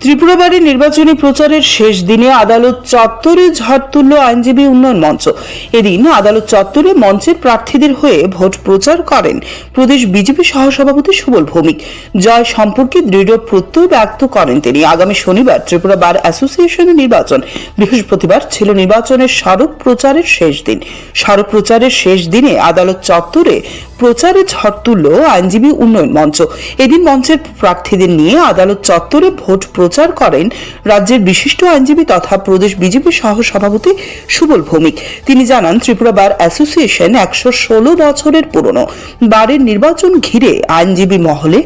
ত্রিপুরা বারের নির্বাচনী প্রচারের শেষ দিনে আদালত চত্বরে ঝড় তুলল আইনজীবী উন্নয়ন মঞ্চ। এদিন আদালত চত্বরে মঞ্চের প্রার্থীদের হয়ে ভোট প্রচার করেন প্রদেশ বিজেপি সহসভাপতি সুবল ভৌমিক। জয় সম্পর্কে দৃঢ় প্রত্যয় ব্যক্ত করেন তিনি। আগামী শনিবার ত্রিপুরা বার অ্যাসোসিয়েশনের নির্বাচন, বৃহস্পতিবার ছিল নির্বাচনের স্মারক প্রচারের শেষ দিন। স্মারক প্রচারের শেষ দিনে আদালত চত্বরে প্রচারে ঝড় তুলল আইনজীবী উন্নয়ন মঞ্চ। এদিন মঞ্চের প্রার্থীদের নিয়ে আদালত চত্বরে ভোট প্রচার করেন রাজ্যের বিশিষ্ট আইনজীবী তথা প্রদেশ বিজেপি সহ সভাপতি সুবল ভৌমিক। তিনি জানান, ত্রিপুরা বার অ্যাসোসিয়েশন 116 বছরের পুরনো। বারের নির্বাচন ঘিরে আইনজীবী মহলে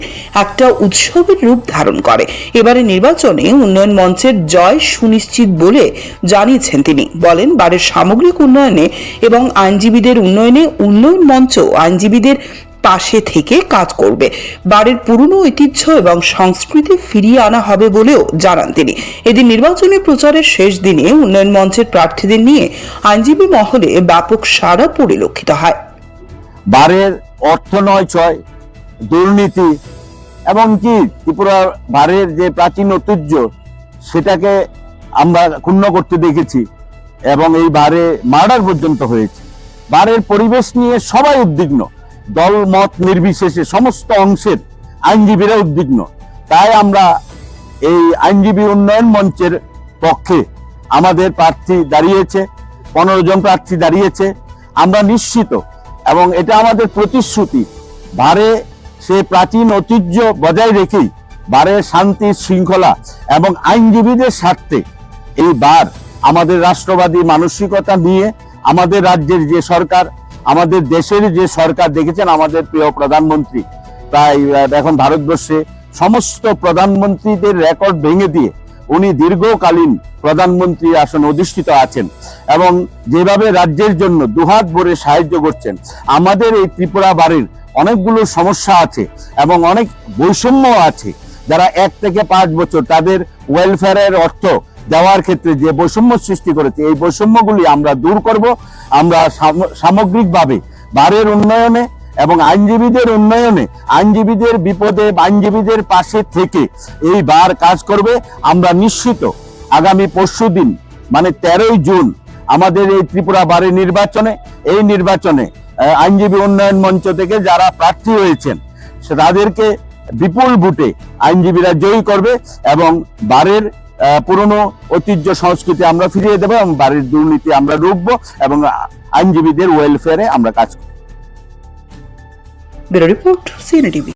একটা উৎসবের রূপ ধারণ করে। এবারে নির্বাচনে উন্নয়ন মঞ্চের জয় সুনিশ্চিত বলে জানিয়েছেন তিনি। বলেন, বারের সামগ্রিক উন্নয়নে এবং আইনজীবীদের উন্নয়নে উন্নয়ন মঞ্চ আইনজীবীদের পাশে থেকে কাজ করবে। বারের পুরনো ঐতিহ্য এবং সংস্কৃতি ফিরিয়ে আনা হবে বলেও জানান তিনি। এদিন নির্বাচনী প্রচারের শেষ দিনে উন্নয়ন মঞ্চের প্রার্থীদের নিয়ে আইনজীবী মহলে ব্যাপক সাড়া পরিলক্ষিত হয়। বারের অর্থ নয় ছয়, দুর্নীতি এবং কি ত্রিপুরা বারের যে প্রাচীন ঐতিহ্য সেটাকে আমরা ক্ষুণ্ণ করতে দেখেছি এবং এই বারে মার্ডার পর্যন্ত হয়েছে। বারের পরিবেশ নিয়ে সবাই উদ্বিগ্ন, দল মত নির্বিশেষে সমস্ত অংশের আইনজীবীরা উদ্বিগ্ন। তাই আমরা এই আইনজীবী উন্নয়ন মঞ্চের পক্ষে আমাদের প্রার্থী দাঁড়িয়েছে, 15 জন প্রার্থী দাঁড়িয়েছে। আমরা নিশ্চিত এবং এটা আমাদের প্রতিশ্রুতি, বারে সে প্রাচীন ঐতিহ্য বজায় রেখেই বারের শান্তি শৃঙ্খলা এবং আইনজীবীদের স্বার্থে এই বার আমাদের রাষ্ট্রবাদী মানসিকতা নিয়ে আমাদের রাজ্যের যে সরকার, আমাদের দেশের যে সরকার, দেখেছেন আমাদের প্রিয় প্রধানমন্ত্রী প্রায় এখন ভারতবর্ষে সমস্ত প্রধানমন্ত্রীদের রেকর্ড ভেঙে দিয়ে উনি দীর্ঘকালীন প্রধানমন্ত্রী আসনে অধিষ্ঠিত আছেন এবং যেভাবে রাজ্যের জন্য দুহাত ভরে সাহায্য করছেন। আমাদের এই ত্রিপুরা বারের অনেকগুলো সমস্যা আছে এবং অনেক বৈষম্য আছে। যারা 1 থেকে 5 বছর তাদের ওয়েলফেয়ারের অর্থ দেওয়ার ক্ষেত্রে যে বৈষম্য সৃষ্টি করেছে, এই বৈষম্যগুলি আমরা দূর করব। আমরা সামগ্রিকভাবে বারের উন্নয়নে এবং আইনজীবীদের উন্নয়নে, আইনজীবীদের বিপদে আইনজীবীদের পাশে থেকে এই বার কাজ করবে। আমরা নিশ্চিত আগামী পরশুদিন মানে 13ই জুন আমাদের এই ত্রিপুরা বারের এই নির্বাচনে আইনজীবী উন্নয়ন মঞ্চ থেকে যারা প্রার্থী হয়েছেন তাদেরকে বিপুল ভোটে আইনজীবীরা জয়ী করবে এবং বারের পুরনো ঐতিহ্য সংস্কৃতি আমরা ফিরিয়ে দেবো এবং বাড়ির দুর্নীতি আমরা রুখবো এবং আইনজীবীদের ওয়েলফেয়ারে আমরা কাজ করব। Bureau report, CNTV.